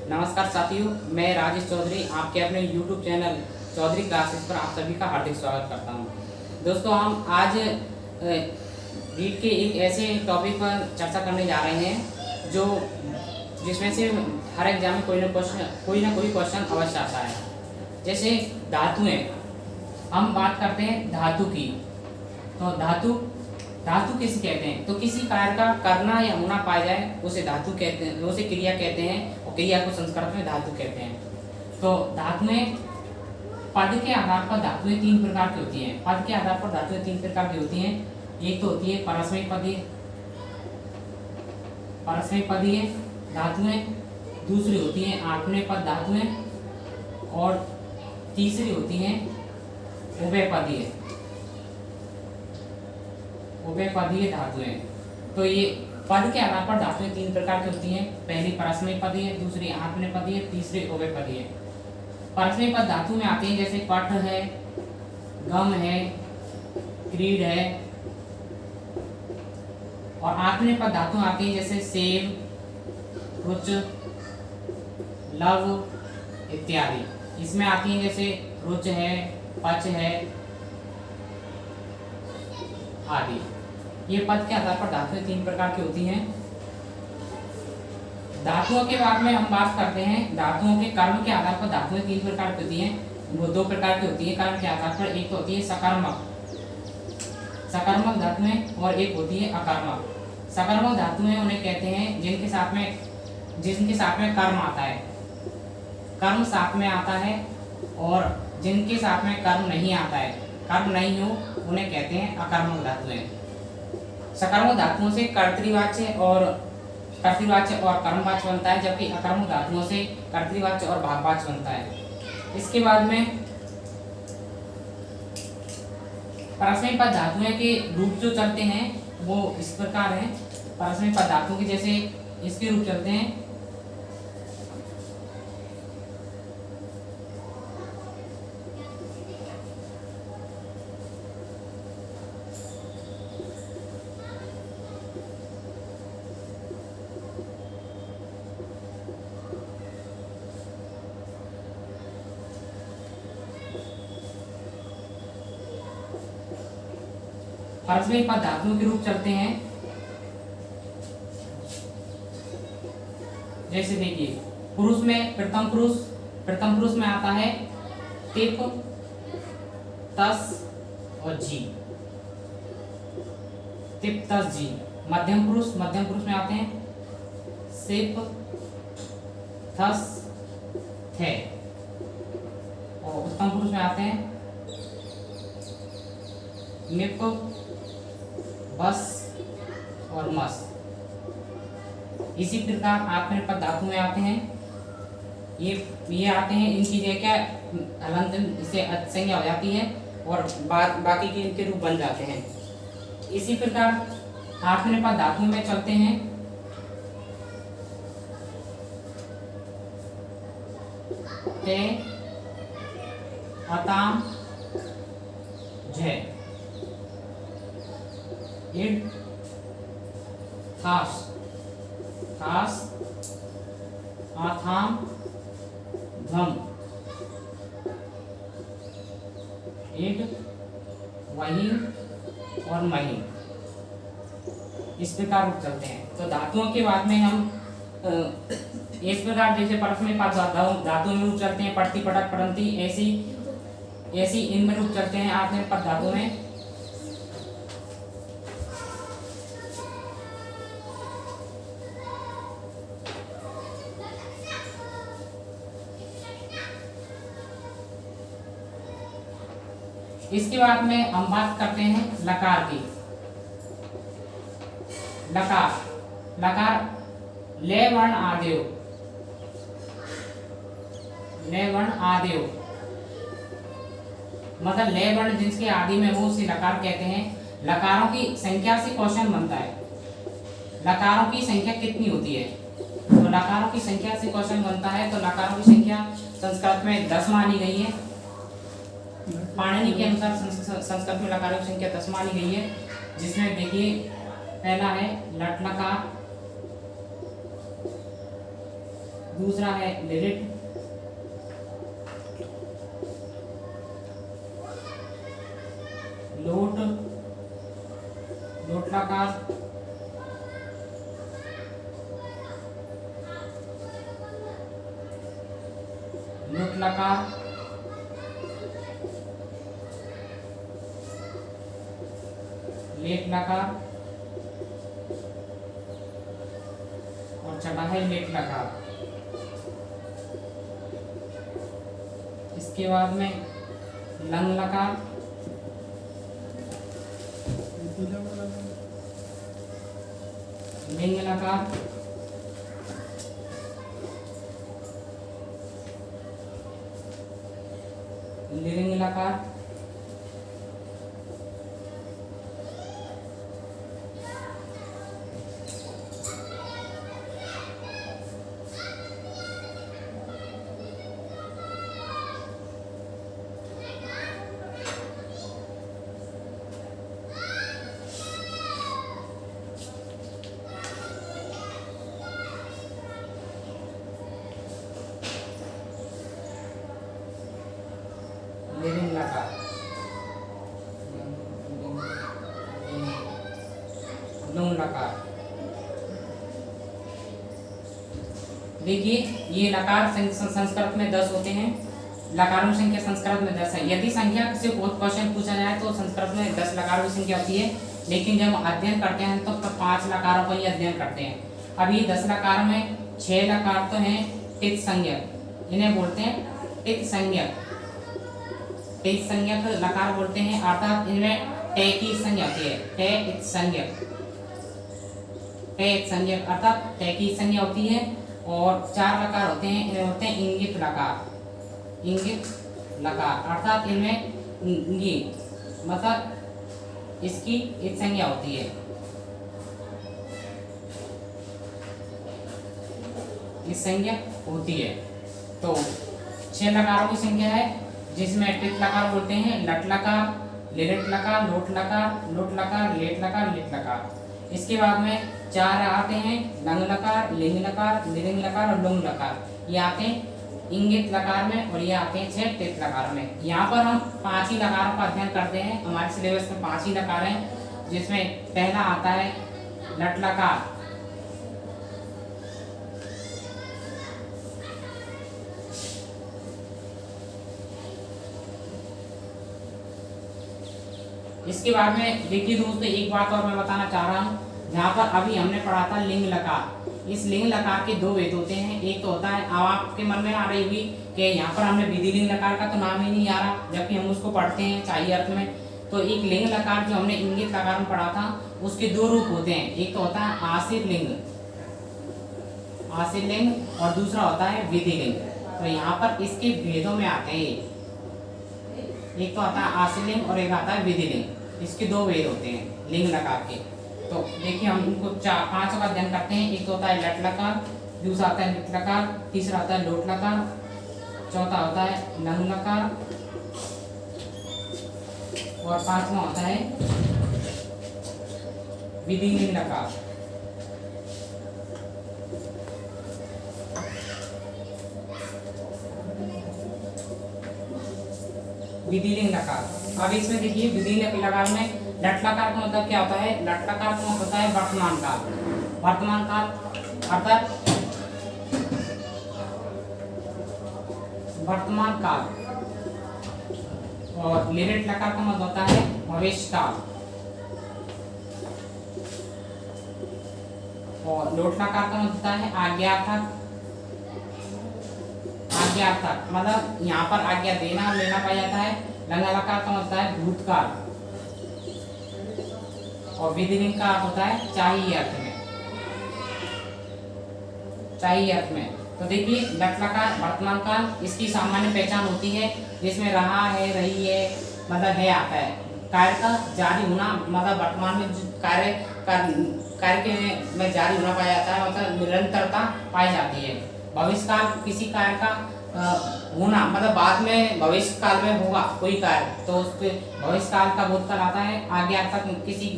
नमस्कार साथियों, मैं राजेश चौधरी आपके अपने YouTube चैनल चौधरी क्लासेस पर आप सभी का हार्दिक स्वागत करता हूं। दोस्तों, हम आज रीट के एक ऐसे टॉपिक पर चर्चा करने जा रहे हैं जो जिसमें से हर एग्जाम में कोई ना कोई क्वेश्चन अवश्य आता है। जैसे धातुएं, हम बात करते हैं धातु की। तो धातु किसे कहते हैं? तो किसी कार्य का करना या होना पाया जाए उसे धातु कहते हैं, उसे क्रिया कहते हैं और क्रिया को संस्कृत में धातु कहते हैं। तो धातुएं, पद के आधार पर धातुएं तीन प्रकार की होती हैं। पद के आधार पर धातुएं तीन प्रकार की होती हैं। एक तो होती है परस्मैपदीय धातुएं, दूसरी होती हैं आत्मनेपद धातुएं और तीसरी होती हैं उभयपदीय धातुएं। तो ये पद के आधार पर धातुएं तीन प्रकार की होती हैं। पहली परस्मैपदीय, दूसरी आत्मनेपदीय, तीसरी उभयपदीय। परस्मैपद धातु में आती हैं जैसे पट है, गम है, क्रीड है। और आत्मनेपद धातु आती हैं जैसे सेव, रुच, लव इत्यादि। इसमें आती हैं जैसे रुच है, पच है आदि। ये पद के आधार पर धातुएं तीन प्रकार की होती हैं। धातुओं के बाद में हम बात करते हैं धातुओं के कर्म के आधार पर धातुएं तीन प्रकार की होती हैं। वो दो प्रकार की होती हैं कर्म के आधार पर। एक तो होती है सकर्मक धातुएं और एक होती है अकर्मक। सकर्मक धातुएं उन्हें कहते हैं जिनके साथ में कर्म आता है, कर्म साथ में आता है, और जिनके साथ में कर्म नहीं आता है, कर्म नहीं हो, उन्हें कहते हैं अकर्मक धातुएं। सकर्मक धातुओं से कर्तृवाच्य और कर्मवाच्य बनता है, जबकि अकर्मक धातुओं से कर्तृवाच्य और भाववाच्य बनता है। इसके बाद में परस्मैपद धातुएं के रूप जो चलते हैं वो इस प्रकार हैं। परस्मैपद धातुओं के जैसे इसके रूप चलते हैं परस्मैपद धातुओं के रूप चलते हैं जैसे देखिए, पुरुष में प्रथम पुरुष में आता है तिप, तस और जी। तिप, तस, जी। मध्यम पुरुष में आते हैं सिप, थस, थे। और उत्तम पुरुष में आते हैं मिप, बस और मस। इसी प्रकार आत्मनेपद धातु में आते हैं ये आते हैं। इनकी जगह क्या हलंत इससे संज्ञा हो जाती है और बाकी के इनके रूप बन जाते हैं। इसी प्रकार आत्मनेपद धातु में चलते हैं ते, अताम, झे, इड, थास, आथाम, धम, इड, वहीन और महीन। इस प्रकार रूप चलते हैं। तो धातुओं के बाद में हम इस प्रकार जैसे परस्मैपद धातुओं में रूप चलते हैं पठति, पठक, पठन्ति, ऐसी इनमें रूप चलते हैं आत्मनेपद धातु में। इसके बाद में हम बात करते हैं लकार की। लकार ले वर्ण आदेव मतलब ले वर्ण जिसके आदि में हो उसे लकार कहते हैं। लकारों की संख्या से क्वेश्चन बनता है। लकारों की संख्या कितनी होती है? तो लकारों की संख्या से क्वेश्चन बनता है। तो लकारों की संख्या संस्कृत में 10 मानी गई है। पाणिनि के अनुसार संस्कृत में लकारों की संख्या 10 मानी गई है, जिसमें देखिए पहला है लट लकार, दूसरा है लिरिट, लोट, लोट लकार, लुट लकार, लेट लकार और छठा है लेट लकार। इसके बाद में लंग लकार, लिंग लकार, लिंग लकार, लिंग लकार, लुंग लकार। देखिए ये लकार संस्कृत में 10 होते हैं, लकारों की संख्या संस्कृत में 10 है। यदि संख्या से क्वेश्चन पूछा जाए तो संस्कृत में 10 लकारों की संख्या होती है, लेकिन जब अध्ययन करते हैं तो 5 लकारों का ही अध्ययन करते हैं। अब ये 10 लकार में 6 लकार तो हैं टित संज्ञक, इन्हें बोलते हैं टित संज्ञक। टित संज्ञक लकार बोलते हैं, अर्थात इनमें टे की संज्ञा होती है, टे इत संज्ञक, टे इत संज्ञक अर्थात टे की संज्ञा होती है। और 4 लकार होते हैं, इन्हें होते हैं इंगित लकार, इंगित लकार अर्थात इनमें इंगित मतलब इसकी इत संज्ञा होती है, इस संज्ञा होती है। तो 6 लकारों की संख्या है, जिसमें टित लकार बोलते हैं लट लकार, लिरिट लकार, लोट लकार, लुट लकार, लेट लकार, लिट लकार। इसके बाद में 4 आते हैं लंग लकार, लिंग लकार, लिंग लकार और लुंग लकार। ये आते हैं इंगित लकार में और ये आते हैं 6 टित लकार में। यहाँ पर हम 5 ही लकारों का अध्ययन करते हैं। हमारे सिलेबस में 5 ही लकार हैं, जिसमें पहला आता है लट लकार। इसके बाद में देखिए दोस्तों, एक बात और मैं बताना चाह रहा हूँ। जहाँ पर अभी हमने पढ़ा था लिंग लकार, इस लिंग लकार के 2 वेद होते हैं। एक तो होता है, अब आपके मन में आ रही होगी कि यहाँ पर हमने विधि लिंग लकार का तो नाम ही नहीं आ रहा, जबकि हम उसको पढ़ते हैं चाहिए अर्थ में। तो एक लिंग लकार जो हमने इंगित लकार में पढ़ा था, उसके 2 रूप होते हैं। एक तो होता है आश्रित लिंग, आश्रित लिंग, और दूसरा होता है विधि लिंग। तो यहाँ पर इसके भेदों में आते हैं, एक तो आता है आश्रित लिंग और एक आता है विधि लिंग। इसके 2 वेद होते हैं लिंग लकार के। तो देखिए हम इनको 5 का अध्ययन करते हैं। एक तो होता है लट लकार, दूसरा आता है लिट लकार, तीसरा आता है लोट लकार, चौथा होता है लंग लकार और 5वां होता है विधि लिंग लकार। विधि लिंग लकार। अब इसमें देखिए विधि लिंग लकार में लट लकार का मतलब क्या होता है? लट लकार का मतलब होता है वर्तमान काल, वर्तमान काल अर्थात वर्तमान काल। और लिरिट लकार का मतलब होता है भविष्य काल। और लोट लकार का मतलब होता है आज्ञार्थक, आज्ञार्थक मतलब यहाँ पर आज्ञा देना और लेना पाया जाता है। लंग लकार का मतलब होता है भूतकाल। और विधि लिंग का होता है चाहिए अर्थ में, चाहिए अर्थ में। तो देखिए लट लकार वर्तमान काल, इसकी सामान्य पहचान होती है जिसमें रहा है, रही है मतलब है आता है। कार्य का जारी होना मतलब वर्तमान में कार्य के में जारी होना पाया जाता है, मतलब निरंतरता पाई जाती है। भविष्य काल किसी कार्य का होना मतलब बाद में भविष्य काल में होगा कोई कार्य, तो उसके भविष्य काल का भूतकाल आता है। आज्ञा तक किसी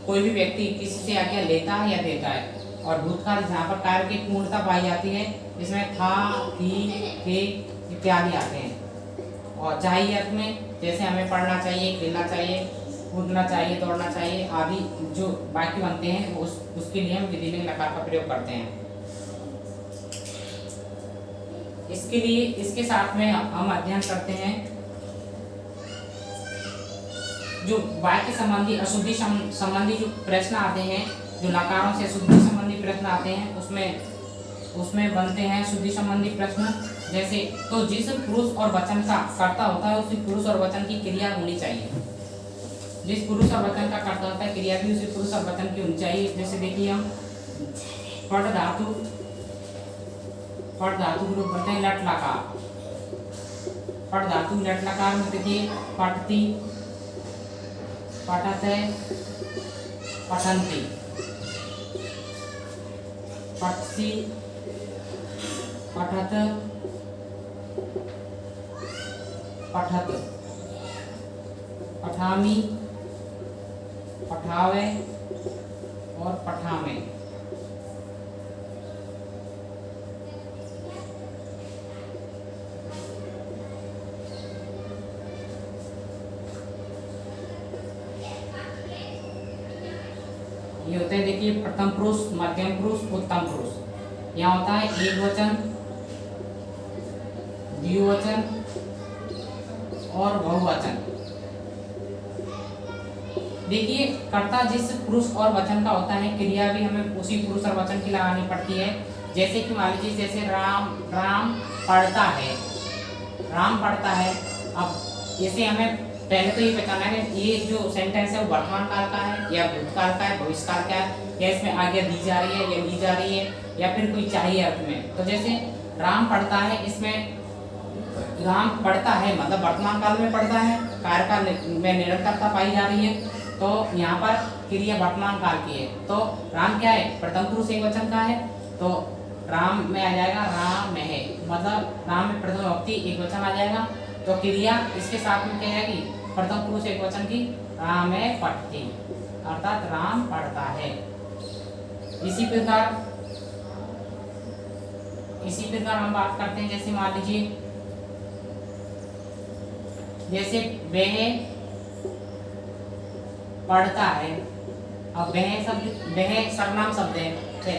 कोई भी व्यक्ति किसी से आज्ञा लेता है या देता है। और भूतकाल जहाँ पर कार्य की पूर्णता पाई जाती है, इसमें था, थी, थे इत्यादि आते हैं। और चाहिए अर्थ में जैसे हमें पढ़ना चाहिए, खेलना चाहिए, कूदना चाहिए, दौड़ना चाहिए आदि जो वाक्य बनते हैं उसके लिए हम विधिलिंग लकार का प्रयोग करते हैं। इसके लिए इसके साथ में हम अध्ययन करते हैं जो वाक्य संबंधी अशुद्धि संबंधी जो प्रश्न आते हैं, जो लकारों से अशुद्धि संबंधी प्रश्न आते हैं, उसमें बनते हैं शुद्धि संबंधी प्रश्न। जैसे तो जिस पुरुष और वचन का कर्ता होता है उसी पुरुष और वचन की क्रिया होनी चाहिए। जिस पुरुष और वचन का कर्ता होता है क्रिया भी उसी पुरुष और वचन की होनी चाहिए। जैसे देखिए हम पढ़ धातु के रूप बनते हैं लट लकार। पढ़ धातु लट लकार में देखिए पठती, पठते, पठन्ति, पठसी, पठत, पठत, पठामी, पठावे और पठामे। ये होते हैं देखिए प्रथम पुरुष, मध्यम पुरुष, उत्तम पुरुष। यहाँ होता है एक वचन, द्विवचन और बहुवचन। देखिए कर्ता जिस पुरुष और वचन का होता है क्रिया भी हमें उसी पुरुष और वचन की लगानी पड़ती है। जैसे कि मान लीजिए जैसे राम पढ़ता है, राम पढ़ता है। अब इसे हमें पहले तो ये पहचानना है कि ये जो सेंटेंस है वो वर्तमान काल का है या भूतकाल का है, भविष्य काल का है, या इसमें आज्ञा दी जा रही है या ली जा रही है या फिर कोई चाहिए अर्थ में। तो जैसे राम पढ़ता है, इसमें राम पढ़ता है मतलब वर्तमान काल में पढ़ता है, कार्य काल में निरंतरता पाई जा रही है, तो यहाँ पर क्रिया वर्तमान काल की है। तो राम क्या है, प्रथम पुरुष एक वचन का है, तो राम में आ जाएगा राम है, मतलब राम में प्रथम विभक्ति एक वचन आ जाएगा। तो क्रिया इसके साथ में क्या जाएगी, प्रथम पुरुष एक वचन की राम है पठती, अर्थात राम पढ़ता है। इसी प्रकार हम बात करते हैं, जैसे मान लीजिए जैसे वह पढ़ता है। अब वह सर्वनाम शब्द है,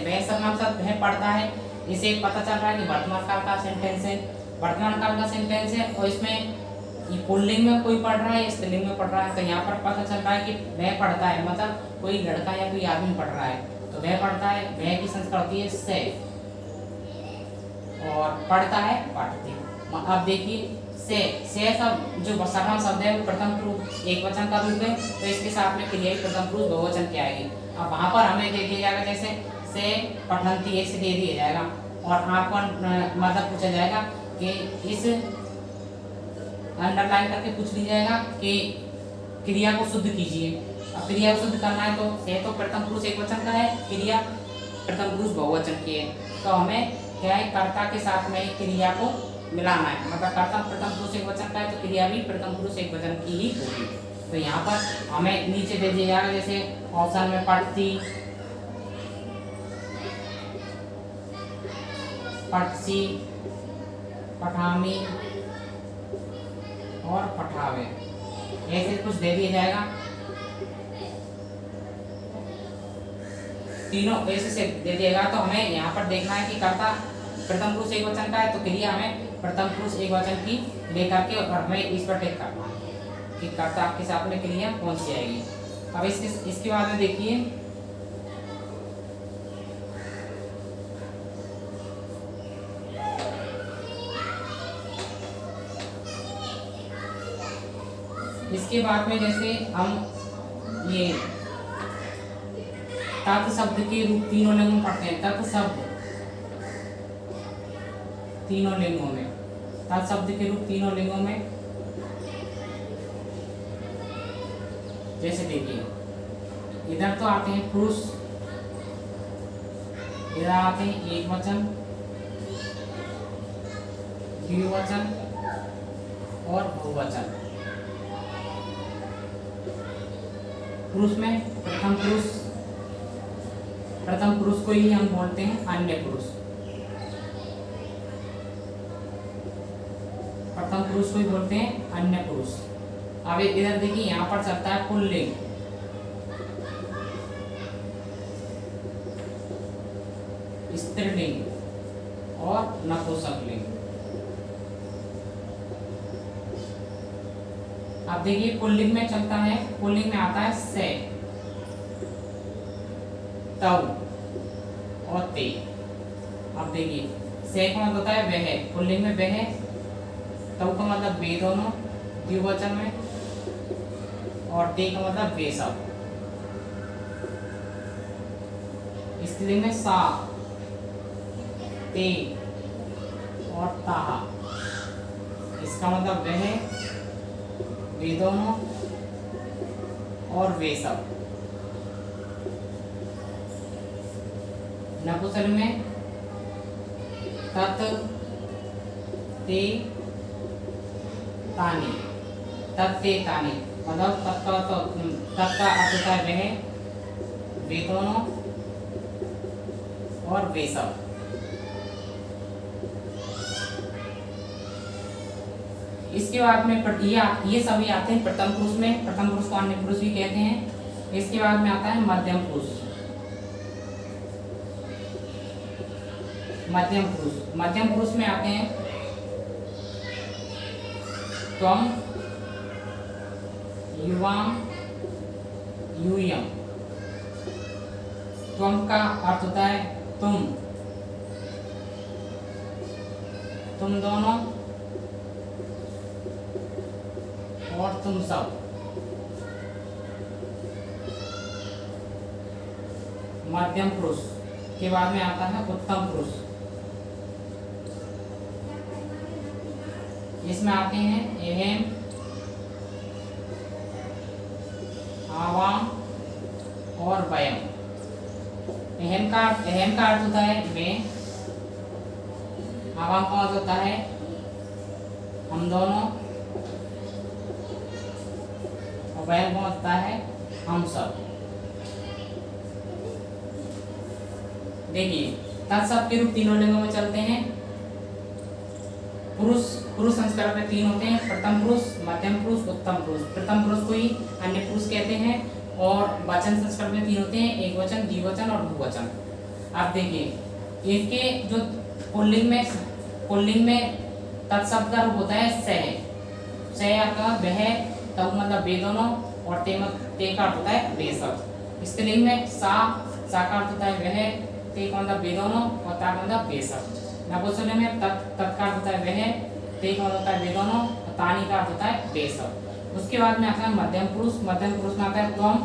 वह सर्वनाम शब्द वह पढ़ता है, इसे पता चल रहा है कि वर्तमान काल का सेंटेंस है, वर्तमान काल का सेंटेंस है और इसमें ये पुल्लिंग में कोई पढ़ रहा है, स्त्रीलिंग में पढ़ रहा है। तो यहाँ पर पता चल रहा है कि वह पढ़ता है मतलब कोई लड़का या कोई आदमी पढ़ रहा है, तो वह पढ़ता है, वह की संस्कार होती है से, और पढ़ता है पढ़ती। अब देखिए से सब जो सर्वनाम शब्द है वो प्रथम पुरुष एक वचन का रूप है, तो इसके साथ में क्रिया प्रथम पुरुष बहुवचन की आएगी। अब वहाँ पर हमें दे दिया जाएगा जैसे से पठन्ति ऐसे दे दिया जाएगा और आपको मतलब पूछा जाएगा कि इस अंडरलाइन करके पूछ लिया जाएगा कि क्रिया को शुद्ध कीजिए। अब क्रिया को शुद्ध करना है तो से तो प्रथम पुरुष एक वचन का है, क्रिया प्रथम पुरुष बहुवचन की है, तो हमें क्या है कर्ता के साथ में क्रिया को मिलाना है, मतलब कर्ता प्रथम पुरुष एक वचन का है तो क्रिया भी प्रथम पुरुष एक वचन की ही होगी। तो यहाँ पर हमें नीचे दे दिया जाएगा जैसे ऑप्शन में पढ़ती, पठसी, पठामी और पठावे, ऐसे कुछ दे दिया जाएगा। तीनों ऐसे से दे दिएगा। तो हमें यहाँ पर देखना है कि कर्ता प्रथम पुरुष एक वचन का है तो क्रिया हमें प्रथम पुरुष एक वचन की लेकर के और हमें इस पर टिक करना है कि कर्ता के साथ में क्रिया कौन सी आएगी। अब इसके बाद में देखिए इसके बाद में जैसे हम ये तत् शब्द के रूप तीनों लिंगों में पढ़ते हैं। तत् शब्द तीनों लिंगों में, तत् शब्द के रूप तीनों लिंगों में जैसे देखिए इधर तो आते हैं पुरुष, इधर आते हैं एक वचन, द्विवचन और बहुवचन। पुरुष में प्रथम पुरुष प्रथम पुरुष को ही हम बोलते हैं अन्य पुरुष। प्रथम पुरुष को ही बोलते हैं अन्य पुरुष। अब इधर देखिए यहाँ पर चलता है पुल्लिंग, स्त्रीलिंग और नपुंसकलिंग। अब देखिए पुल्लिंग में चलता है, पुल्लिंग में आता है से, तव और ते। अब देखिए से का मतलब होता है वह, पुल्लिंग में वह, तव का मतलब वे दोनों द्विवचन में, और ते का मतलब वे सब। स्त्रीलिंग में सा, ते और ताहा, इसका मतलब वह, वे दोनों और वे सब। नपुंसकलिंग में तत्, ते, तानि, तत् ते तानि, मतलब तत् का अर्थ होता है वह, वे दोनों और वे सब। इसके बाद में ये सभी आते हैं प्रथम पुरुष में। प्रथम पुरुष को अन्य पुरुष भी कहते हैं। इसके बाद में आता है मध्यम पुरुष। मध्यम पुरुष, मध्यम पुरुष में आते हैं त्वम, युवाम, यूयम। त्वम का अर्थ होता है तुम, तुम दोनों और तुम सब। मध्यम पुरुष के बाद में आता है उत्तम पुरुष। इसमें आते हैं एहम, आवाम और वयम। एहम का अर्थ होता है मैं, आवाम का अर्थ होता है हम दोनों, और वयम का होता है हम सब। देखिए तत्सब के रूप तीनों लिंगों में चलते हैं। पुरुष संस्करण में तीन होते हैं, प्रथम पुरुष, मध्यम पुरुष, उत्तम पुरुष। प्रथम पुरुष को ही अन्य पुरुष कहते हैं। और वचन संस्करण में तीन होते हैं, एक वचन, द्विवचन और बहुवचन। आप देखिए इसके जो पुल्लिंग में तत्शब्द का रूप होता है से का वह, तब मतलब वे दोनों, और ते का अर्थ होता है वे सब। स्त्रीलिंग में सा का अर्थ होता है वह, ते का मतलब वे दोनों, और ता का मतलब वे सब। नपुंसकलिंग में तत् का अर्थ होता है वह, ते का मतलब होता है वे दोनों, और तानी का अर्थ होता है वे सब। उसके बाद में आता है मध्यम पुरुष। मध्यम पुरुष में आता है त्वम,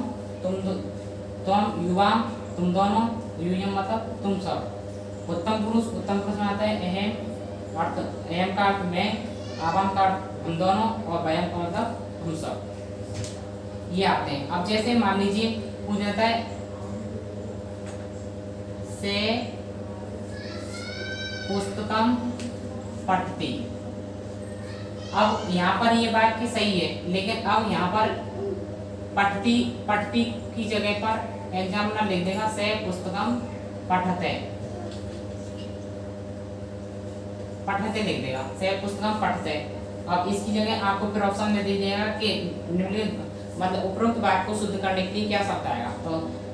युवाम, तुम दोनों, यूयम मतलब तुम सब। उत्तम पुरुष में आता है अहम का अर्थ मैं, आवाम का अर्थ हम दोनों, और वयम का मतलब हम सब। ये आते हैं। अब जैसे मान लीजिए पूछ जाता है से पुस्तकम पठति। अब यहाँ पर ये बात की सही है, लेकिन अब यहाँ पर पठति की जगह पर एग्जामिनर लिख देगा से पुस्तकम पठते लिख देगा, से पुस्तकम पठते। अब इसकी जगह आपको फिर ऑप्शन में दे देगा कि मतलब उपरोक्त वाक्य को शुद्ध करने के लिए क्या शब्द आएगा। तो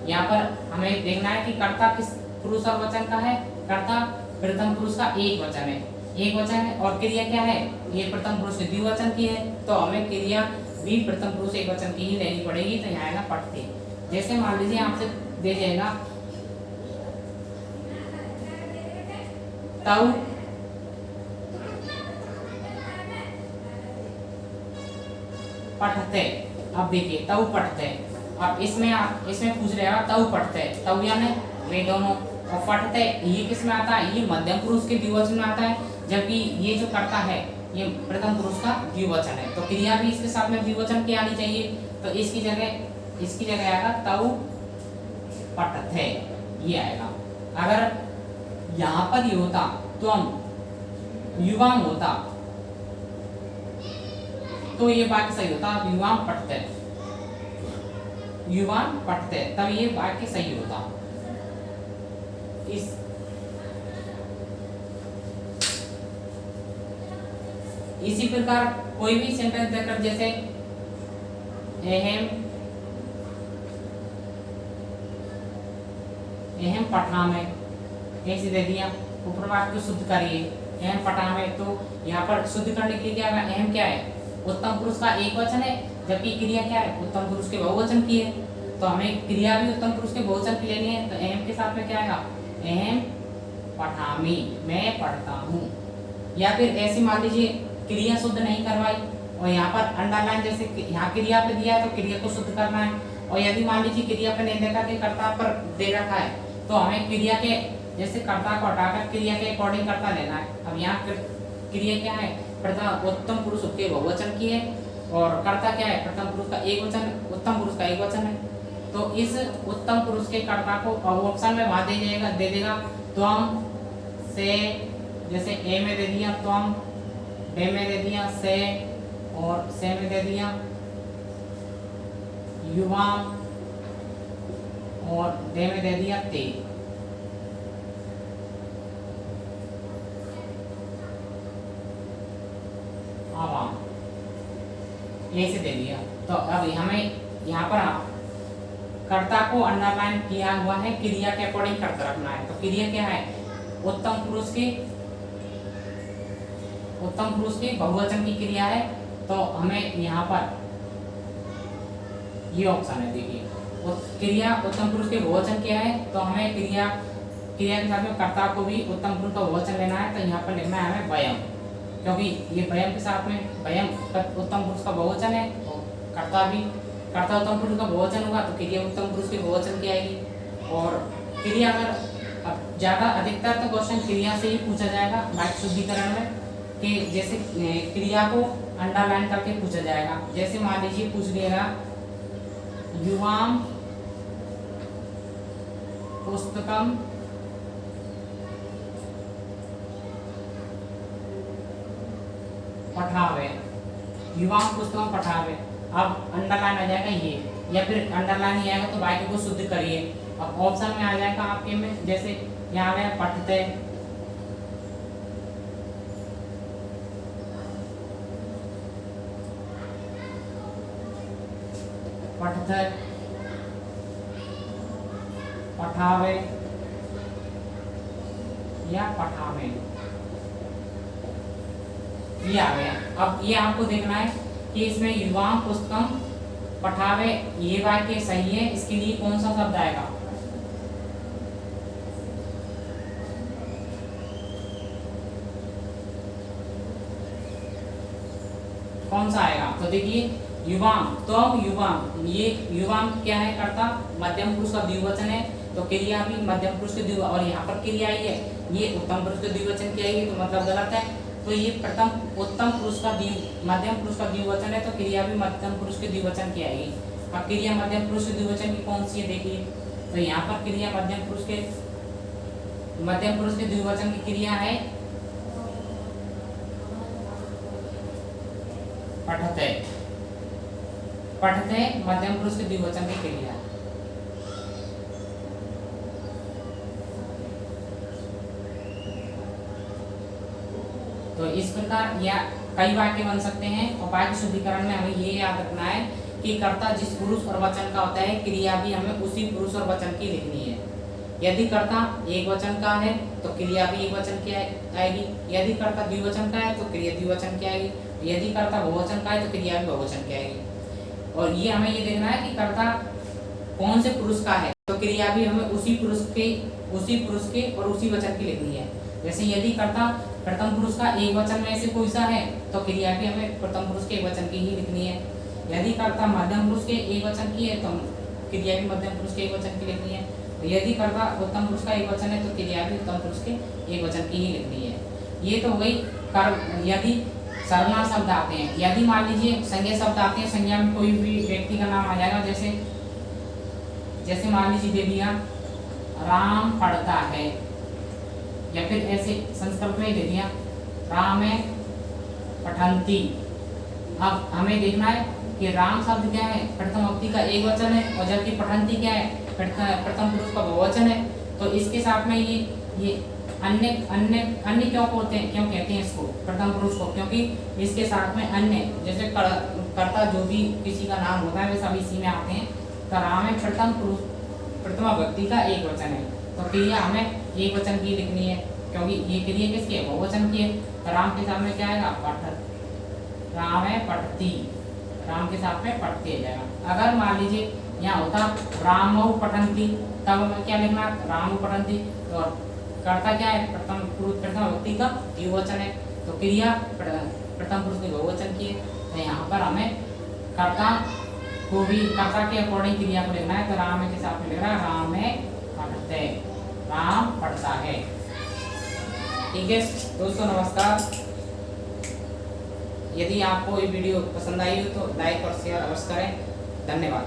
यहाँ पर हमें देखना है कि कर्ता किस पुरुष और वचन का है। कर्ता प्रथम पुरुष का एक वचन है, और क्रिया क्या है, ये प्रथम पुरुष के द्विवचन की है, तो हमें क्रिया भी प्रथम पुरुष एक वचन की ही लेनी पड़ेगी। तो यहाँ आएगा पठते। जैसे मान लीजिए आपसे दे जाएगा तव पठते। अब देखिए तव पठते, अब इसमें पूछ रहे हैं तव पठते, तव यानी वे दोनों, और पठते ये किस में आता है, ये मध्यम पुरुष के द्विवचन में आता है, जबकि ये जो करता है ये प्रथम पुरुष का द्विवचन है। तो क्रिया भी इसके साथ में द्विवचन की आनी चाहिए। तो इसकी जगह आएगा तव पठते, ये आएगा। अगर यहाँ पर ये होता त्वम युवाम होता तो ये वाक्य सही होता। अब युवाम पठते तब ये वाक्य सही होता। इसी प्रकार कोई भी सेंटेंस देकर, जैसे अहम पठामे ऐसे दे दिया, उपरवाक्य को शुद्ध करिए। अहम पठामे, तो यहाँ पर शुद्ध करने के लिए क्या है, अहम क्या है, उत्तम पुरुष का एक वचन है, जबकि क्रिया क्या है, उत्तम पुरुष के बहुवचन की है। तो हमें क्रिया भी उत्तम पुरुष के बहुवचन की लेनी है। तो अहम के साथ में क्या आएगा, अहम पठामी, मैं पढ़ता हूँ। या फिर ऐसी मान लीजिए क्रिया शुद्ध नहीं करवाई और यहाँ पर अंडरलाइन, जैसे यहाँ क्रिया पे दिया है तो क्रिया को शुद्ध करना है। और यदि मान लीजिए क्रिया पे नहीं देखा कि कर्ता पर दे रखा है, तो हमें क्रिया के जैसे कर्ता को हटाकर क्रिया के अकॉर्डिंग कर्ता लेना है। अब यहाँ क्रिया क्या है, प्रथम उत्तम पुरुष के बहुवचन की है और कर्ता क्या है, प्रथम पुरुष का एक वचन, उत्तम पुरुष का एक वचन है। तो इस उत्तम पुरुष के कर्ता को ऑप्शन में वहां दे देगा त्वम से, जैसे ए में दे दिया त्वम, बे में दे दिया से, और से में दे दिया युवा, और दे में दे दिया ते। आवाम ऐसे दे दिया। तो अब हमें यहाँ पर कर्ता को अंडरलाइन किया हुआ है, क्रिया के अकॉर्डिंग कर्ता रखना है। तो क्रिया क्या है, उत्तम पुरुष के बहुवचन की क्रिया है। तो हमें यहाँ पर ये ऑप्शन है, देखिए क्रिया उत्तम पुरुष के बहुवचन क्या है, तो हमें क्रिया के साथ में कर्ता को भी उत्तम पुरुष का बहुवचन लेना है। तो यहाँ पर लिखना है हमें वयम, क्योंकि ये वयम के साथ में वयम उत्तम पुरुष का बहुवचन है और कर्ता उत्तम पुरुष का बहुवचन होगा तो क्रिया उत्तम पुरुष के बहुवचन की आएगी। और क्रिया अगर अब ज़्यादा अधिकतर तो क्वेश्चन क्रिया से ही पूछा जाएगा वाक्य शुद्धिकरण में, कि जैसे क्रिया को अंडरलाइन करके पूछा जाएगा। जैसे मान लीजिए पूछ लिएगा युवाम पुस्तकम पठावे, युवाम पुस्तकम पठावे, अब अंडरलाइन आ जाएगा ये, या फिर अंडरलाइन नहीं आएगा तो वाक्य को शुद्ध करिए। अब ऑप्शन में आ जाएगा आपके में, जैसे यहाँ है पठते, पठते, पठावे या पठावे, ये आ गया। अब ये आपको देखना है कि इसमें युवाम पुस्तकम पठावे ये वाक्य सही है, इसके लिए कौन सा शब्द आएगा, कौन सा आएगा। तो देखिए युवाम, तो युवाम, ये युवाम क्या है, कर्ता मध्यम पुरुष का द्विवचन है, तो क्रिया भी मध्यम पुरुष के द्विवचन, और यहाँ पर क्रिया आई है ये उत्तम पुरुष के द्विवचन की आएगी, तो मतलब गलत है। तो ये प्रथम उत्तम पुरुष का मध्यम पुरुष का द्विवचन है, तो क्रिया भी मध्यम पुरुष के द्विवचन की आएगी। अब क्रिया मध्यम पुरुष के द्विवचन की कौन सी है, देखिए तो यहाँ पर क्रिया मध्यम पुरुष के द्विवचन की क्रिया है पठते, पठते मध्यम पुरुष के द्विवचन की क्रिया। तो इस प्रकार या कई वाक्य बन सकते हैं। और वाक्य शुद्धिकरण में हमें ये याद रखना है कि कर्ता जिस पुरुष और वचन का होता है, क्रिया भी हमें उसी पुरुष और वचन की लिखनी है। यदि कर्ता एक वचन का है तो क्रिया भी एक वचन की आएगी, यदि कर्ता द्विवचन का है तो क्रिया द्विवचन की आएगी, यदि कर्ता बहुवचन का है तो क्रिया भी बहुवचन की आएगी। और ये हमें ये देखना है कि कर्ता कौन से पुरुष का है, तो क्रिया भी हमें उसी पुरुष के और उसी वचन की लिखनी है। जैसे यदि कर्ता प्रथम पुरुष का एक वचन में से कोई सा है तो क्रिया भी हमें प्रथम पुरुष के एक वचन की ही लिखनी है। यदि कर्ता मध्यम पुरुष के एक वचन की है तो क्रिया भी मध्यम पुरुष के एक वचन की लिखनी है। यदि कर्ता उत्तम पुरुष का एक वचन है तो क्रिया भी उत्तम पुरुष के एक वचन की ही लिखनी है। ये तो हो गई कर्म। यदि सर्वनाम शब्द आते हैं, यदि मान लीजिए संज्ञा शब्द आते हैं, संज्ञा में कोई भी व्यक्ति का नाम आ जाएगा, जैसे मान लीजिए दे दिया राम पढ़ता है, या फिर ऐसे संस्कृत में दे दिया राम है पठंती। अब हमें देखना है कि राम शब्द क्या है, प्रथम व्यक्ति का एक वचन है, और जबकि पठंती क्या है, प्रथम पुरुष का बहुवचन है। तो इसके साथ में ये अन्य अन्य अन्य क्यों होते हैं, क्यों कहते हैं इसको प्रथम पुरुष को, क्योंकि इसके साथ में अन्य जैसे कर्ता जो भी किसी का नाम होता है वे सब इसी में आते हैं। तो राम है प्रथम पुरुष प्रथमा व्यक्ति का एक वचन है, तो क्रिया हमें एक वचन की लिखनी है क्योंकि ये क्रिया किसकी है, बहुवचन की है। तो राम के साथ में क्या आएगा, पठ। राम है पठती, राम के साथ में पठती आ जाएगा। अगर मान लीजिए यहाँ होता रामौ पठन्ति, तब हमें क्या लिखना, रामौ पठन्ति। तो कर्ता क्या है, प्रथम पुरुष प्रथम व्यक्ति का द्विवचन है, तो क्रिया प्रथम पुरुष की बहुवचन की है। तो यहाँ पर हमें कर्ता को भी कर्ता के अकॉर्डिंग क्रिया को लिखना है। तो राम के साथ में लिख रहा है राम है पढ़ते, राम पढ़ता है। ठीक है दोस्तों, नमस्कार। यदि आपको ये वीडियो पसंद आई हो तो लाइक और शेयर अवश्य करें। धन्यवाद।